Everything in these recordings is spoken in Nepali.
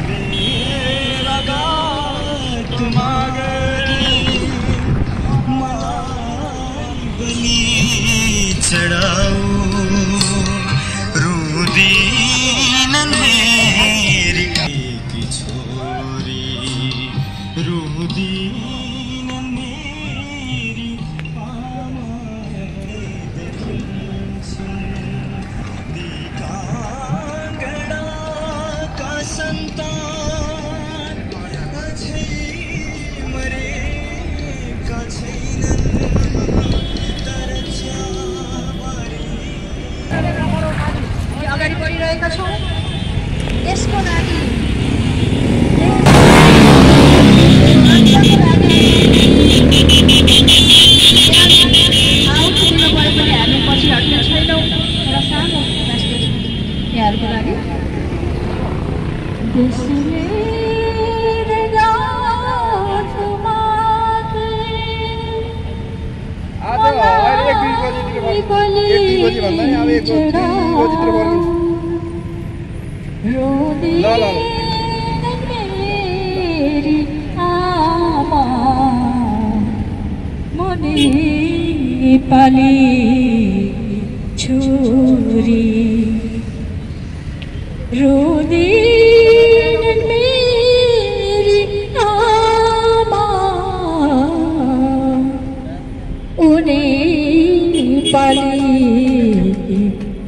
देर रात मागे मलाई बलि चढाऊ रुदिन मेरी की छोरी रुदिन मेरी आमाले देखिन्छन् दिकाङ्गडाका सन्तान अझै मरेका छैनन् तर च्याबारी अगाडि बढिरहेका छौँ यसको लागि हामी पछि हट्ने छैनौँ र सानो यहाँहरूको लागि मेरी आमा मने पाली छोरी रोदिन मेरी आमा उनी पाली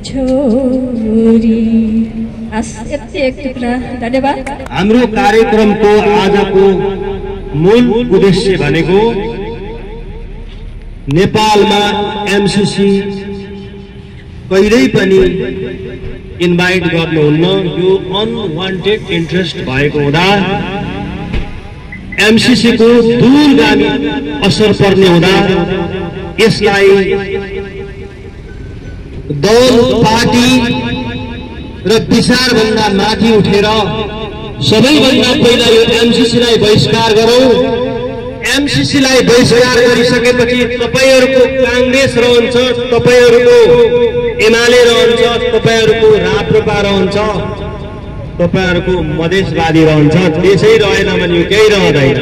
छोरी। एक टुक्रा धन्यवाद। हाम्रो कार्यक्रमको आजको मूल उद्देश्य भनेको नेपालमा एमसीसी कहिल्यै पनि इन्भाइट गर्नुहुन्न। यो अनवान्टेड इन्ट्रेस्ट भएको हुँदा एमसीसी को दूरगामी असर पर्ने हुँदा यसलाई दल पार्टी र विचारभन्दा माथि उठेर सबैभन्दा पहिला यो एमसीसी लाई बहिष्कार गरौं। एमसीसी लाई बहिष्कार गरिसकेपछि तपाईहरुको कांग्रेस रहन्छ, तपाईहरुको एमाले रहन्छ, तपाईहरुको राप्रपा रहन्छ, तपाईहरुको मधेसवादी रहन्छ। त्यसै रहेन भने यो केही रहदैन।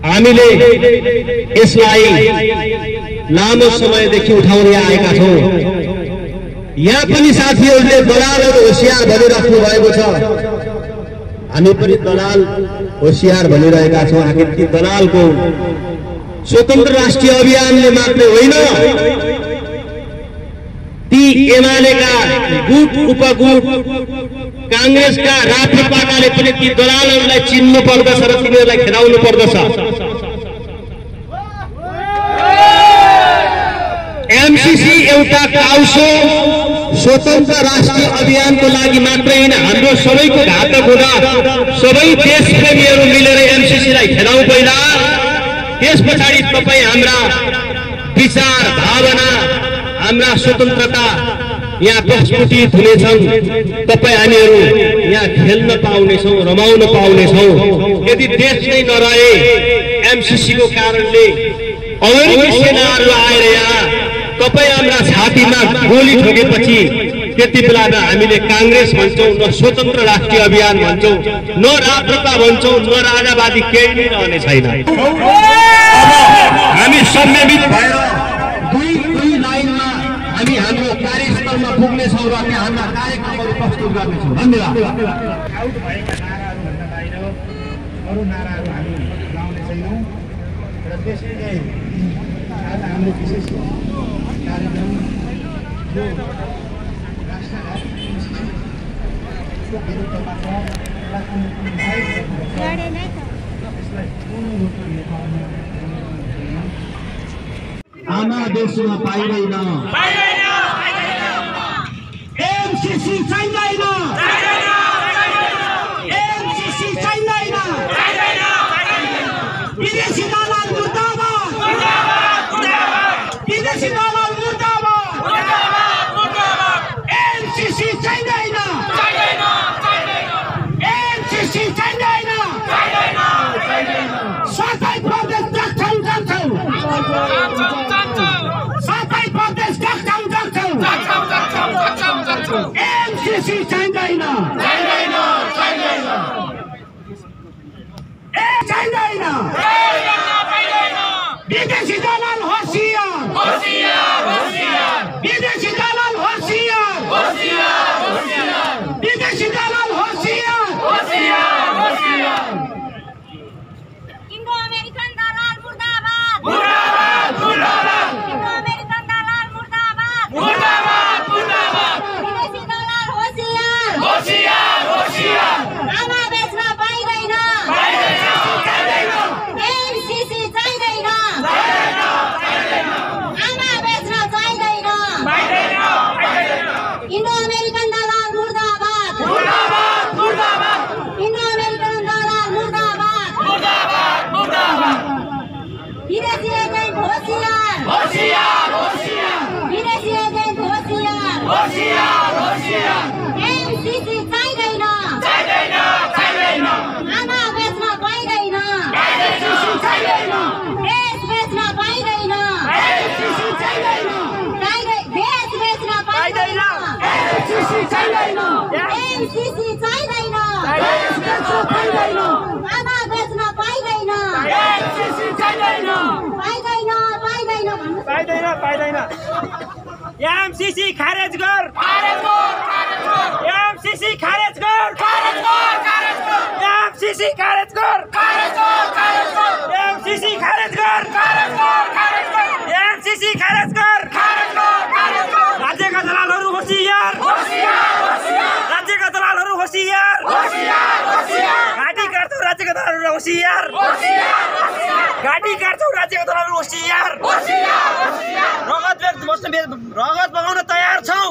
हामीले यसलाई लामो समयदेखि उठाउँदै आएका छौं। यहाँ पनि साथीहरूले दलालहरू होशियार भनिराख्नु भएको छ। हामी पनि दलाल होशियार भनिरहेका छौं। आखिर ती दलालको स्वतन्त्र राष्ट्रिय अभियानले मात्रै होइन, ती एमालेका गुट उपगुट कांग्रेसका राप्रपाकाले पनि ती दलालहरूलाई चिन्नु पर्दछ र तिनीहरूलाई खेदाउनु पर्दछ। एमसीसी एउटा काउसो स्वतन्त्र राष्ट्रिय अभियानको लागि मात्रै होइन, हाम्रो सबैको घातक हुँदा सबै देशप्रेमीहरू मिलेर एमसीसी लाई खेदाउँ पहिला। त्यस पछाडि तपाई हाम्रा विचार भावना, हाम्रा स्वतन्त्रता यहाँ प्रस्फुटित हुनेछन्। तपाई हामीहरू यहाँ खेल्न पाउनेछौँ, रमाउन पाउनेछौँ। यदि देश नै नरहे एमसीसी को कारणले अमेरिकी सेनाहरू आएर यहाँ तपाई हाम्रा छातीमा गोली ठोकेपछि त्यति बेला न हामीले कांग्रेस भन्छौं, न स्वतन्त्र राष्ट्रिय अभियान भन्छौं, न राप्रपा भन्छौं, न राजावादी केही नै रहने छैन। हामी संयमित भएर दुई लाइनमा हामी हाम्रो कार्यस्थलमा पुग्नेछौँ र त्यहाँ हाम्रा कार्यक्रमहरू प्रस्तुत गर्नेछौँ। धन्यवाद। आउट भएका नाराहरू भन्दा बाहिर अरू नाराहरू हामी लाउने छैनौँ र त्यसैले आज हाम्रो विशेष कार्यक्रम जो राष्ट्रघात विरुद्धमा छ आमा देशमा पाइदैन, एमसीसी चाहिँदैन, एमसीसी चाहिँदैन, विदेशी दलाल मुर्दाबाद, विदेशी दलाल मुर्दाबाद, एमसीसी चाहिँदैन, एमसीसी चाहिँदैन, सबै प्रदेश जान्छौँ, सबै प्रदेश जान्छौँ। एमसिसी चाहिँदैन चाहिँदैन विदेशी दलाल होशियार विदेशी दलाल होशियार विदेशी दलाल होशियार इंडो अमेरिकन दलाल मुर्दाबाद इंडो अमेरिकन दलाल मुर्दाबाद विदेशी दलाल होशियार आमा बेच्न पाइँदैन एमसिसी चाहिँदैन आमा बेच्न चाहिँदैन इंडो अमेरिकन दलाल मुर्दाबाद इंडो अमेरिकन दलाल मुर्दाबाद विदेशी एजेंट होशियार विदेशी एजेंट होशियार एमसिसी चाहिँदैन आमा बेच्न पाइँदैन देश बेच्न पाइँदैन देश बेच्न पाइँदैन एमसिसी चाहिँदैन आमा बेच्न पाइँदैन पाइँदैन एमसिसी खारेज गर एमसिसी खारेज गर एमसिसी खारेज गर एमसिसी खारेज गर एमसिसी खारेज गर राज्यका दलालहरू होशियार राज्यका दलालहरू होशियार घाटी काट्छौ राज्यका दलालहरू होशियार घाटी काट्छौ राज्यका दलालहरू होशियार रगत बगाउन तयार छौं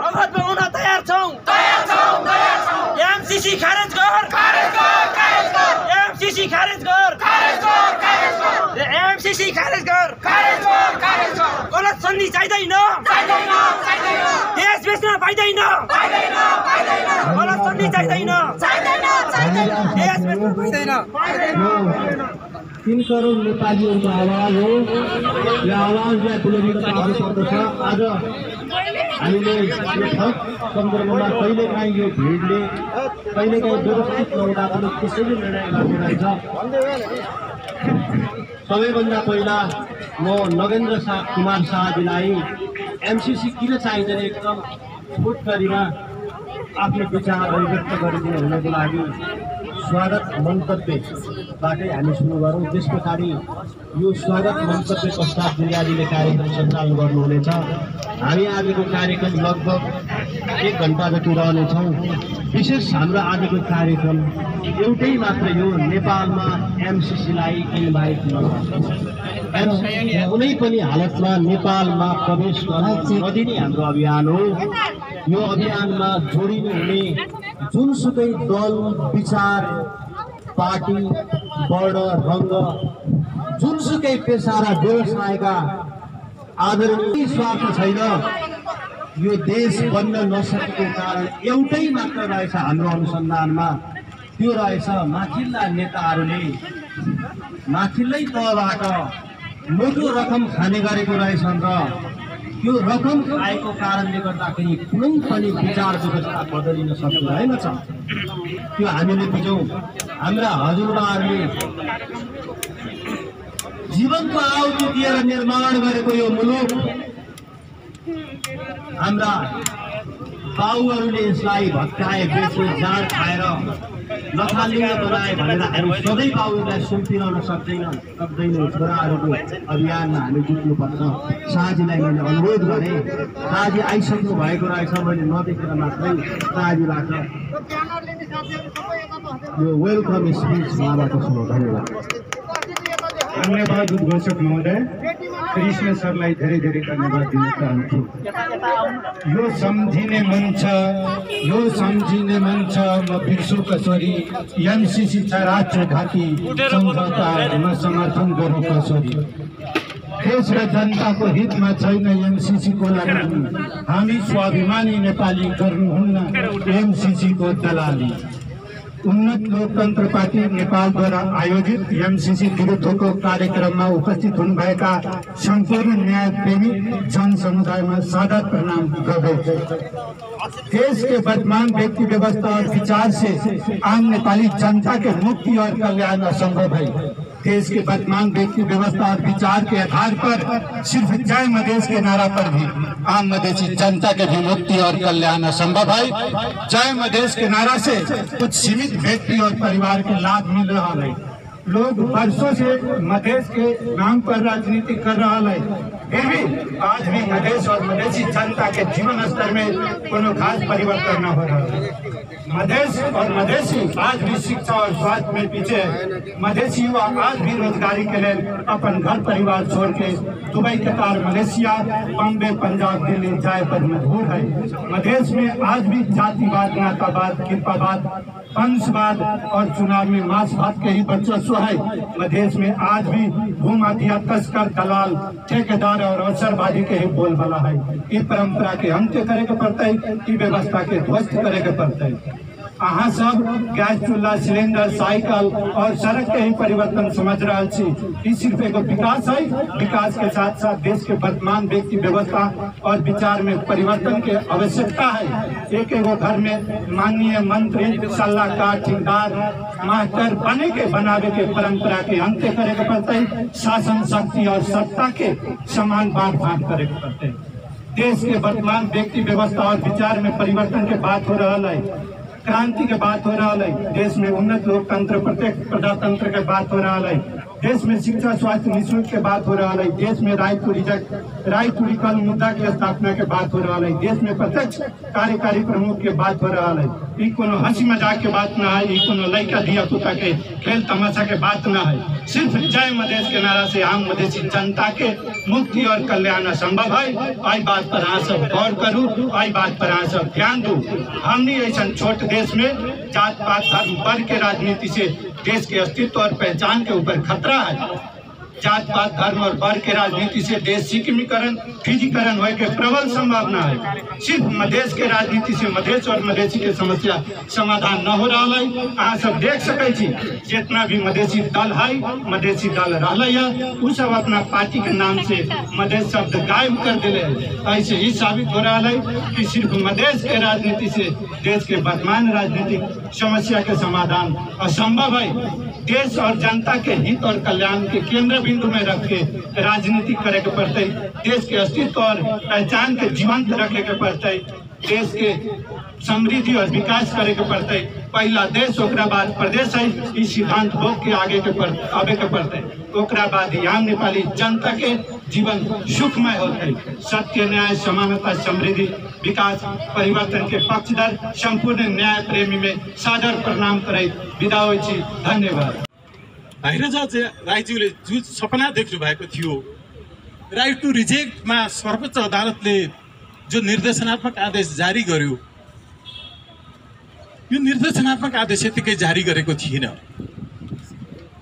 रगत बगाउन तयार छौं एमसिसी खारेज गर एमसिसी खारेज गर एमसिसी खारेज गर गलत सन्धि चाहिँदैन देश बेच्न पाइँदैन गलत सन्धि चाहिँदैन देश बेच्न पाइँदैन 3 करोड नेपालीहरूको आवाज हो। यो आवाजलाई पुर्याउन पाउनु पर्दछ। आज हामीले यो थप सन्दर्भमा कहिलेकाहीँ यो भिडले कहिलेकाहीँ व्यवस्थित नहुँदा पनि त्यसैले निर्णय गरिरहेछ। सबैभन्दा पहिला म नगेन्द्र कुमार शाहजीलाई एमसिसी किन चाहिँदैन एकदम फुट गरीमा आफ्नो विचारहरू व्यक्त गरिदिनु हुनको लागि स्वागत मन्तव्यबाटै हामी सुरु गरौँ। त्यस पछाडि यो स्वागत मन्तव्य पश्चात दुर्गाजीले कार्यक्रम सञ्चालन गर्नुहुनेछ। हामी आजको कार्यक्रम लगभग 1 घण्टा जति रहनेछौँ। विशेष हाम्रो आजको कार्यक्रम एउटै मात्र यो नेपालमा एमसिसीलाई इन्भाइट कुनै पनि हालतमा नेपालमा प्रवेश नदिने हाम्रो अभियान हो। यो अभियानमा जोडिनु हुने जुनसुकै दल विचार पार्टी वर्ण रङ्ग जुनसुकै पेसा र व्यवसायका आदरणीय स्वार्थ छैन। यो देश बन्न नसकेको कारण एउटै मात्र रहेछ हाम्रो अनुसन्धानमा, त्यो रहेछ माथिल्ला नेताहरूले माथिल्लै तहबाट मोटो रकम खाने गरेको रहेछन् र यो रकम आएको कारणले गर्दाखेरि कुनै पनि विचार व्यवस्था बदलिन सकिरहेनछ। त्यो हामीले बुझौँ। हाम्रा हजुरबाहरूले जीवनको आहुति दिएर निर्माण गरेको यो मुलुक हाम्रा बाउहरूले यसलाई भत्काए, बेचे, जाँड खाएर लथालिङ्ग बनाए भनेर हामी सधैँ बाउहरूलाई सुम्पिरहन सक्दैनौँ। छोराहरूको अभियानमा हामी जुट्नुपर्छ। शाहजीलाई मैले अनुरोध गरेँ, शाहजी आइसक्नु भएको रहेछ। मैले नदेखेर मात्रै शाहजीबाट यो वेलकम स्पिच उहाँबाट सुनौ। धन्यवाद। धन्यवाद उद्घोषक महोदय। कृष्ण सरलाई धेरै धेरै धन्यवाद दिन चाहन्छु। यो सम्झिने मञ्च म बिर्सु कसरी एमसिसी राज्य घाटी सम्झौतामा समर्थन गरौँ कसरी। देश र जनताको हितमा छैन एमसिसीको लागि। हामी स्वाभिमानी नेपाली गर्नुहुन्न एमसिसीको दलाली। उन्नत लोकतन्त्र पार्टी नेपालद्वारा आयोजित एमसीसी विरुद्धको कार्यक्रममा उपस्थित हुनुभएका सम्पूर्ण न्यायप्रेमी जनसमुदायमा सादर प्रणाम गर्दै देश के वर्तमान व्यक्ति व्यवस्था और विचार से आम नेपाली जनता के मुक्ति और कल्याण असंभव है। देश के वर्तमान व्यक्ति व्यवस्था और विचार के आधार पर सिर्फ जय मधेश के नारा पर भी आम मधेसी जनता के भी मुक्ति और कल्याण असंभव है। जय मधेश के नारा से कुछ सीमित व्यक्ति और परिवार के लाभ मिल रहा है। लोग वर्षों से मधेश के नाम पर राजनीति कर रहा है, फिर भी आज भी मधेश और मधेसी जनता के जीवन स्तर में कोनो खास परिवर्तन न हो रहा है। मधेश और मधेसी आज भी शिक्षा और स्वास्थ्य में पीछे है। मधेसी युवा आज भी रोजगारी के लिए अपन घर परिवार छोड़ के Dubai, Qatar, Malaysia, Bombay, Punjab, Delhi जाए पर मजबूर है। मधेश में आज भी जातिवाद, नातावाद, कृपावाद, वंशवाद और चुनाव में मांसवाद के ही वर्चस्व है। मधेश में आज भी भूमाफिया, तस्कर, दलाल, ठेकेदार और अवसरवादी के ही बोलबाला है। ये परंपरा के अंत्य करे के पड़ता है, ये व्यवस्था के ध्वस्त करे के पड़ता है। अहाँ सब गैस चूल्हा, सिलेंडर, साइकिल और सड़क के ही परिवर्तन समझ रहा छी। ई सिर्फ एगो विकास है। विकास के साथ साथ देश के वर्तमान व्यक्ति व्यवस्था और विचार में परिवर्तन के आवश्यकता है। एक एगो घर में माननीय मंत्री, सलाहकार, ठेकेदार, मास्टर बने के बनावे के परंपरा के अंत्य करे के पड़ता है। शासन शक्ति और सत्ता के समान बांट बांट करे के पड़ते है। देश के वर्तमान व्यक्ति व्यवस्था और विचार में परिवर्तन के बात हो रहा है, क्रांति के बात हो रहा है। देश में उन्नत लोकतंत्र, प्रत्यक्ष प्रजातंत्र के बात हो रहा है। देश में शिक्षा, स्वास्थ्य निःशुल्क के बात हो रहा है। देश में राइट टू रिकॉल मुद्दा की स्थापना के बात हो रहा है। देश में प्रत्यक्ष कार्यकारी प्रमुख के बात हो रहा है। ई कोनो हंसी मजाक के बात न है, ई कोनो लड़का दिया पुता के खेल तमाशा के बात न है। सिर्फ जय मधेश के नारा से आम मधेसी जनता के मुक्ति और कल्याण असंभव है। आई बात पर अहाँ सब गौर करू, आई बात पर अहाँ सब ध्यान दू। हमने ऐसा छोट देश में जात पात, धर्म, वर्ग के राजनीति से देश के अस्तित्व और पहचान के ऊपर खतरा है। जात पात, धर्म और वर्ग के राजनीति से देश सिक्किमीकरण, फिजीकरण होने के प्रबल संभावना है। सिर्फ मधेश के राजनीति से मधेश और मधेसी के समस्या समाधान न हो रहा है। अहाँ सब देख सकै छी, जितना भी मधेसी दल है, मधेसी दल रहा है, उ सब अपना पार्टी के नाम से मधेश शब्द गायब कर दिले। ऐसे ही साबित हो रहा है कि सिर्फ मधेश के राजनीति से देश के वर्तमान राजनीतिक समस्या के समाधान असंभव है। देश और जनता के हित और कल्याण के केंद्र बिंदु में रख के राजनीति करे के पड़ते। देश के अस्तित्व और पहचान के जीवंत रखे के पड़ते। देश के समृद्धि और विकास करे के पड़ते। पहला देश ओकरा बाद प्रदेश है, इस सिद्धांत भोग के आगे के आवे के पड़ते। ओकरा बाद आम नेपाली जनता के जीवन सुखमय होते। सत्य, न्याय, समानता, समृद्धि, विकास, परिवर्तन के पक्षधर संपूर्ण न्याय प्रेमी में सादर प्रणाम करे विदा होइ छी। धन्यवाद। भाइराज राईज्यूले जो सपना देख्नु भएको थियो, राइट टू रिजेक्टमा सर्वोच्च अदालतले जो निर्देशनात्मक आदेश जारी गर्यो, यो निर्देशनात्मक आदेश यतिकै जारी गरेको थिएन।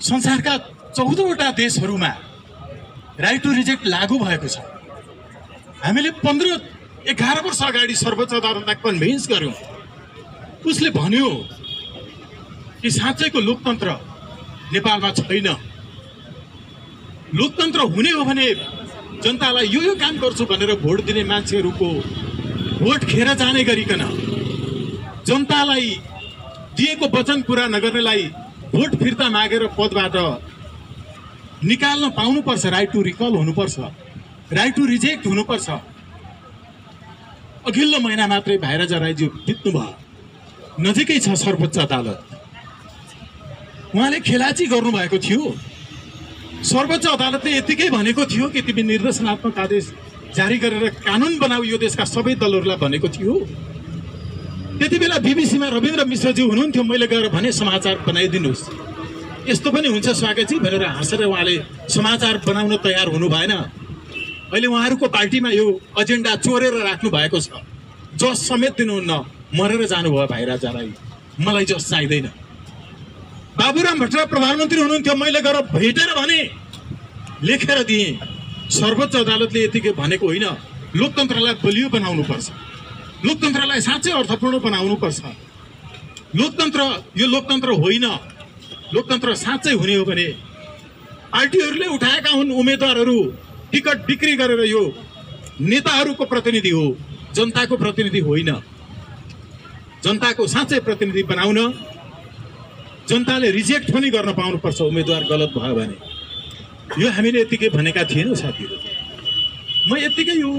संसारका 14वटा देशहरूमा राइट टू रिजेक्ट लागू भएको छ। हामीले 15-11 वर्ष अगाडि सर्वोच्च अदालतलाई कन्भिन्स गर्यौं। उसले भन्यो कि साँच्चैको लोकतन्त्र नेपालमा छैन। लोकतन्त्र हुने हो भने जनतालाई यो काम गर्छु भनेर भोट दिने मान्छेहरूको भोट खेर जाने गरिकन, जनतालाई दिएको वचन पूरा नगर्नेलाई भोट फिर्ता मागेर पदबाट निकाल्न पाउनुपर्छ। राइट टू रिकल हुनुपर्छ, राइट टू रिजेक्ट हुनुपर्छ। अघिल्लो महिना मात्रै भाइराज राईज्यू बित्नुभयो, नजिकै छ सर्वोच्च अदालत। उहाँले खेलाची गर्नुभएको थियो। सर्वोच्च अदालतले यतिकै भनेको थियो कि तिमी निर्देशनात्मक आदेश जारी गरेर कानुन बनाऊ, यो देशका सबै दलहरूलाई भनेको थियो। त्यति बेला बीबीसीमा रविन्द्र मिश्रजी हुनुहुन्थ्यो। मैले गएर भने समाचार बनाइदिनुहोस्, यस्तो पनि हुन्छ स्वागतजी भनेर हाँसेर उहाँले समाचार बनाउन तयार हुनु भएन। अहिले उहाँहरूको पार्टीमा यो एजेन्डा चोरेर राख्नु भएको छ। जस समेत दिनुहुन्न, मरेर जानुभयो भाइराज राई। मलाई जस चाहिँदैन। बाबुराम भट्टराई प्रधानमन्त्री हुनुहुन्थ्यो। मैले गएर भेटेर भने, लेखेर दिएँ। सर्वोच्च अदालतले यतिकै भनेको होइन, लोकतन्त्रलाई बलियो बनाउनुपर्छ, लोकतन्त्रलाई साँच्चै अर्थपूर्ण बनाउनुपर्छ। यो लोकतन्त्र होइन। लोकतन्त्र साँच्चै हुने हो भने पार्टीहरूले उठाएका हुन् उम्मेदवारहरू टिकट बिक्री गरेर यो नेताहरूको प्रतिनिधि हो, जनताको प्रतिनिधि होइन। जनताको साँच्चै प्रतिनिधि बनाउन जनताले रिजेक्ट पनि गर्न पाउनुपर्छ उम्मेदवार गलत भयो भने। यो हामीले यतिकै भनेका थिएनौँ साथीहरू। म यतिकै यो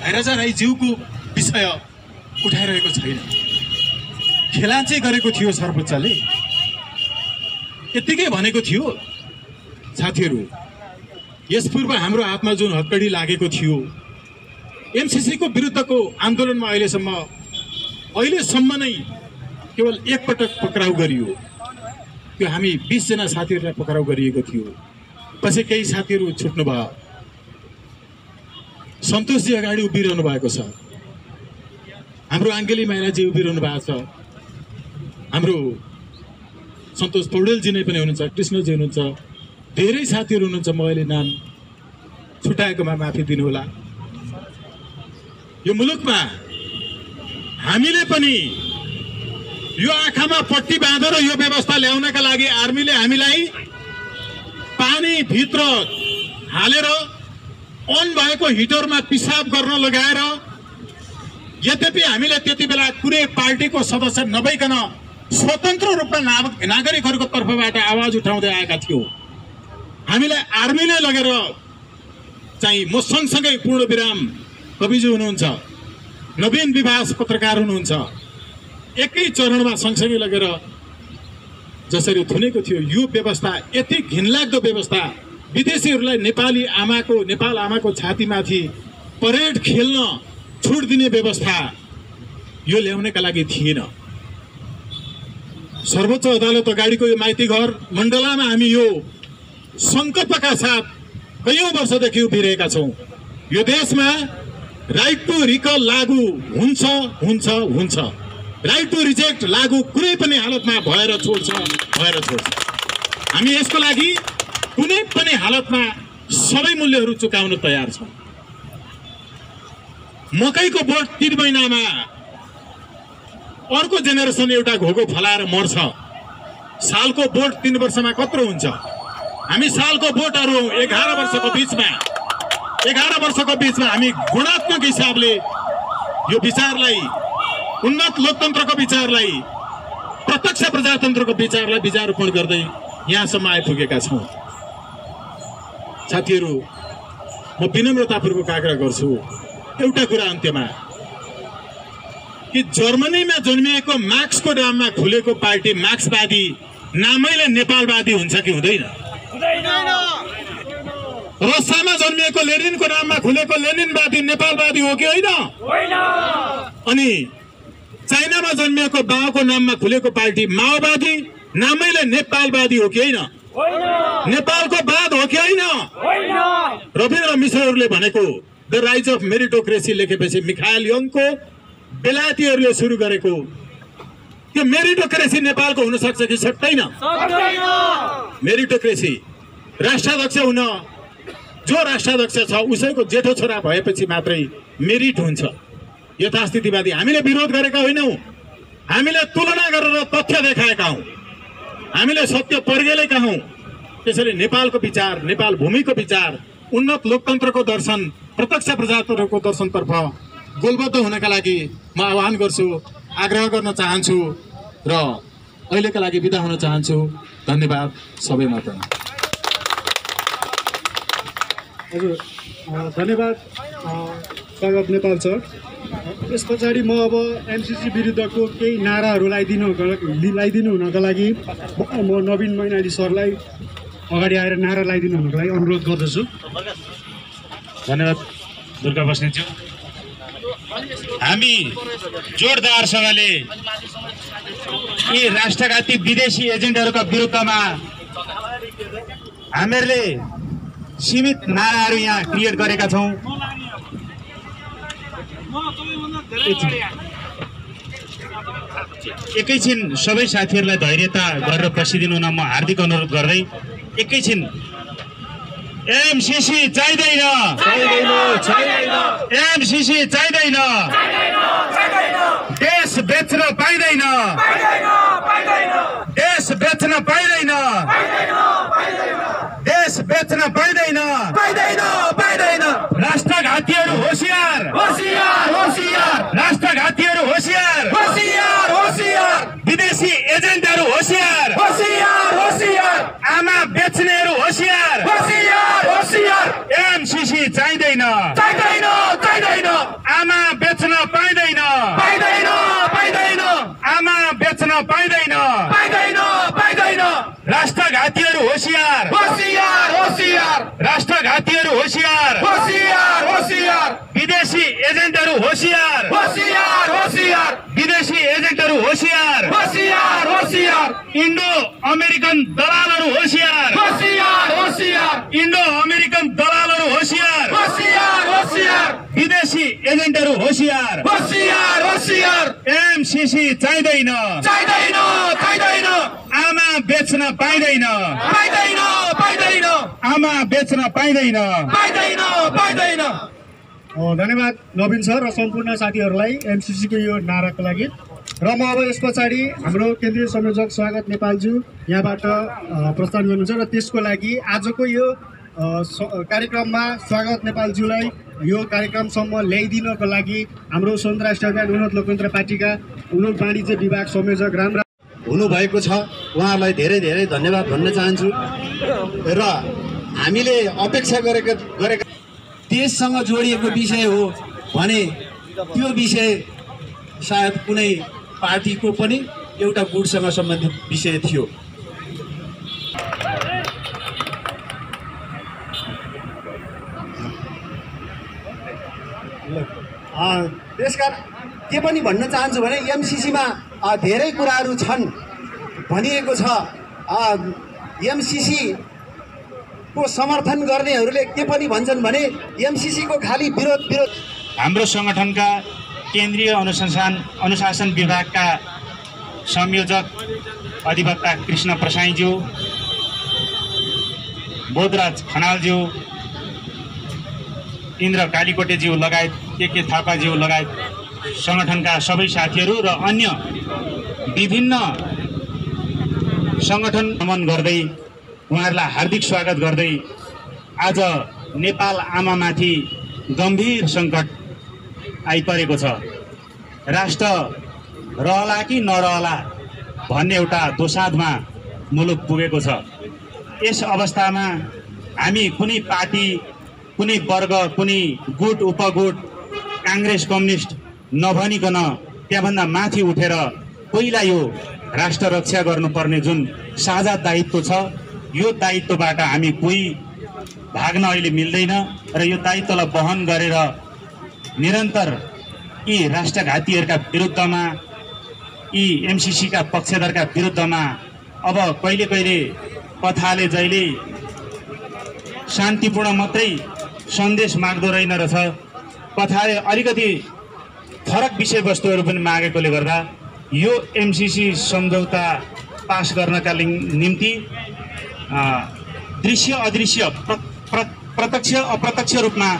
भैराजा राईज्यूको विषय उठाइरहेको छैन। खेलाँचे गरेको थियो सर्वोच्चले, यतिकै भनेको थियो साथीहरू। यस पूर्व हाम्रो हातमा जुन हत्कडी लागेको थियो एमसीसी को विरुद्धको आन्दोलनमा अहिलेसम्म नै केवल एकपटक पक्राउ गरियो। त्यो हामी 20 जना साथीहरूलाई पक्राउ गरिएको थियो। पछि केही साथीहरू छुट्नु भयो। सन्तोषजी अगाडि उभिरहनु भएको छ, हाम्रो आङ्गेली माइलाजी उभिरहनु भएको छ, हाम्रो सन्तोष पौडेलजी नै पनि हुनुहुन्छ, कृष्णजी हुनुहुन्छ, धेरै साथीहरू हुनुहुन्छ। म अहिले नाम छुटाएकोमा माफी दिनुहोला। यो मुलुकमा हामीले पनि यो आँखामा पट्टी बाँधेर यो व्यवस्था ल्याउनका लागि आर्मीले हामीलाई पानी भित्र हालेर अन भएको हिटरमा पिसाब गर्न लगाएर, यद्यपि हामीले त्यति बेला कुनै पार्टीको सदस्य नभइकन स्वतन्त्र रूपमा नागरिकहरूको तर्फबाट आवाज उठाउँदै आएका थियौँ। हामीलाई आर्मीले लगेर चाहिँ म सँगसँगै पूर्णविराम कविजी हुनुहुन्छ, नवीन विभास पत्रकार हुनुहुन्छ, एकै चरणमा सँगसँगै लगेर जसरी थुनेको थियो यो व्यवस्था, यति घिनलाग्दो व्यवस्था, विदेशीहरूलाई नेपाल आमाको छातीमाथि परेड खेल्न छुट दिने व्यवस्था यो ल्याउनका लागि थिएन। सर्वोच्च अदालत अगाडिको यो माइती घर मण्डलामा हामी यो संकल्पका साथ कयौं वर्षदेखि उभिरहेका छौं। यो देशमा राइट टु रिकल लागू हुन्छ हुन्छ हुन्छ, राइट टु रिजेक्ट लागू कुनै पनि हालतमा भएर छोड्छ। हामी यसको लागि कुनै पनि हालतमा सबै मूल्यहरू चुकाउन तयार छौं। मकैको बोट 3 महिनामा अर्को जेनेरेसन एउटा घोगो फलाएर मर्छ। सालको बोट 3 वर्षमा कत्रो हुन्छ? हामी सालको बोटहरू 11 वर्षको बीचमा हामी गुणात्मक हिसाबले यो विचारलाई, उन्नत लोकतन्त्रको विचारलाई, प्रत्यक्ष प्रजातन्त्रको विचारलाई बीजारोपण गर्दै यहाँसम्म आइपुगेका छौं। साथीहरू, म विनम्रतापूर्वक आग्रह गर्छु एउटा कुरा अन्त्यमा कि जर्मनीमा जन्मिएको मार्क्सको नाममा खुलेको पार्टी मार्क्सवादी नामैले नेपालवादी हुन्छ कि हुँदैन? रसियामा जन्मिएको लेनिनको नाममा खुलेको लेनिनवादी नेपालवादी हो कि होइन? अनि चाइनामा जन्मिएको बाओको नाममा खुलेको पार्टी माओवादी नामैले नेपालवादी हो कि होइन? नेपालको वाद हो कि होइन? रविन्द्र मिश्रहरूले भनेको द राइज अफ मेरिटोक्रेसी लेखेपछि मिखाइल यङको बेलायतीहरूले सुरु गरेको त्यो मेरिटोक्रेसी नेपालको हुन सक्छ कि सक्दैन? मेरिटोक्रेसी राष्ट्राध्यक्ष हुन जो राष्ट्राध्यक्ष छ उसैको जेठो छोरा भएपछि मात्रै मेरिट हुन्छ। यथास्थितिवादी हामीले विरोध गरेका होइनौं, हामीले तुलना गरेर तथ्य देखाएका हौं, हामीले सत्य पर्गेलेका हौं। त्यसैले नेपालको विचार, नेपाल भूमिको विचार, उन्नत लोकतन्त्रको दर्शन, प्रत्यक्ष प्रजातन्त्रको दर्शनतर्फ गोलबद्ध हुनका लागि म आह्वान गर्छु, आग्रह गर्न चाहन्छु र अहिलेका लागि बिदा हुन चाहन्छु। धन्यवाद सबैमात्र। हजुर धन्यवाद स्वागत नेपाल सर। यस पछाडि म अब एमसीसी विरुद्धको केही नाराहरू लगाइदिनु हुनका लागि म नवीन मैनाली सरलाई अगाडि आएर नारा लगाइदिनु हुनको लागि अनुरोध गर्दछु। धन्यवाद दुर्गा बस्नेतज्यू। हामी जोरदारसँगले यी राष्ट्रघाती विदेशी एजेन्टहरूका विरुद्धमा हामीहरूले सीमित नाराहरू यहाँ क्रिएट गरेका छौं। एकैछिन सबै साथीहरूलाई धैर्यता गरेर बसिदिनु न म हार्दिक अनुरोध गर्दै एकैछिन एमसीसी चाहिँदैन, एमसीसी चाहिँदैन, देश बेच्न पाइँदैन, देश बेच्न पाइँदैन, देश बेच्न पाइँदैन, राष्ट्रघातीहरू होसियार, राष्ट्रघातीहरू होसियार, विदेशी एजेन्टहरू होसियार, आमा बेच्नेहरू होसियार, एमसीसी चाहिँदैन, आमा बेच्न पाइँदैन, आमा बेच्न पाइँदैन, राष्ट्रघातीहरू होसियार, राष्ट्रघातीहरू होसियार, विदेशी एजेन्टहरू होसियार, विदेशी एजेन्टहरू होसियार, इन्डो अमेरिकन दलालहरू होसियार, इन्डो अमेरिकन दलालहरू होसियार, विदेशी एजेन्टहरू होसियार, एमसीसी चाहिँदैन, आमा बेच्न पाइँदैन, आमा बेच्न पाइँदैन। धन्यवाद नवीन सर र सम्पूर्ण साथीहरूलाई एमसीसीको यो नाराको लागि। र म अब यस पछाडि हाम्रो केन्द्रीय संयोजक स्वागत नेपालज्यू यहाँबाट प्रस्थान गर्नुहुन्छ र त्यसको लागि आजको यो कार्यक्रममा स्वागत नेपालज्यूलाई यो कार्यक्रमसम्म ल्याइदिनको लागि हाम्रो संयुक्त राष्ट्र अभियान उन्नत लोकतन्त्र पार्टीका उन्नत वाणिज्य विभाग संयोजक राम हुनुभएको छ। उहाँहरूलाई धेरै धेरै धन्यवाद भन्न चाहन्छु। र हामीले अपेक्षा गरेका देशसँग जोडिएको विषय हो भने त्यो विषय सायद कुनै पार्टीको पनि एउटा गुटसँग सम्बन्धित विषय थियो। त्यसकारण के पनि भन्न चाहन्छु भने एमसीसीमा धेरै कुराहरू छन् भनिएको छ। एमसीसी को समर्थन गर्नेहरूले के पनि भन्छन् भने एमसीसी को खाली विरोध। हाम्रो संगठनका केन्द्रीय अनुशासन विभागका संयोजक अधिवक्ता कृष्ण प्रसाईज्यू, बोधराज खनालज्यू, इन्द्र कालीकोटेज्यू लगायत के थापाज्यू लगायत संगठनका सबै साथीहरू र अन्य विभिन्न संगठन भ्रमण गर्दै उहाँहरूलाई हार्दिक स्वागत गर्दै आज नेपाल आमामाथि गम्भीर सङ्कट आइपरेको छ। राष्ट्र रहला कि नरहला भन्ने एउटा दोसाधमा मुलुक पुगेको छ। यस अवस्थामा हामी कुनै पार्टी, कुनै वर्ग, कुनै गुट उपगुट, काङ्ग्रेस कम्युनिस्ट नभनिकन त्यहाँभन्दा माथि उठेर पहिला यो राष्ट्र रक्षा गर्नुपर्ने जुन साझा दायित्व छ यो दायित्वबाट हामी कोही भाग्न अहिले मिल्दैन र यो दायित्वलाई वहन गरेर निरन्तर यी राष्ट्रघातीहरूका विरुद्धमा, यी एमसीसीका पक्षधरका विरुद्धमा अब कहिले कहिले कथाले जहिले शान्तिपूर्ण मात्रै सन्देश माग्दो रहेन रहेछ, कथाले अलिकति फरक विषयवस्तुहरू पनि मागेकोले गर्दा यो एमसीसी सम्झौता पास गर्नका निम्ति दृश्य अदृश्य प्रत्यक्ष अप्रत्यक्ष रूपमा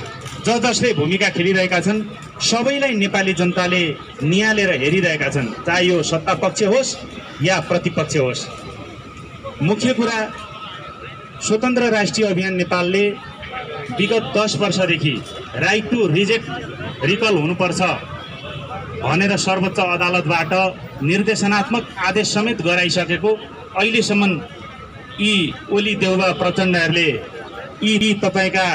जसले भूमिका खेलिरहेका छन् सबैलाई नेपाली जनताले निहालेर हेरिरहेका छन्, चाहे यो सत्ता पक्ष होस् या प्रतिपक्ष होस्। मुख्य कुरा स्वतन्त्र राष्ट्रिय अभियान नेपालले विगत 10 वर्षदेखि राइट टु रिजेक्ट रिकल हुनुपर्छ भनेर सर्वोच्च अदालतबाट निर्देशनात्मक आदेश समेत गराइसकेको अहिलेसम्म यी ओली देउवा प्रचण्डहरूले यी तपाईँका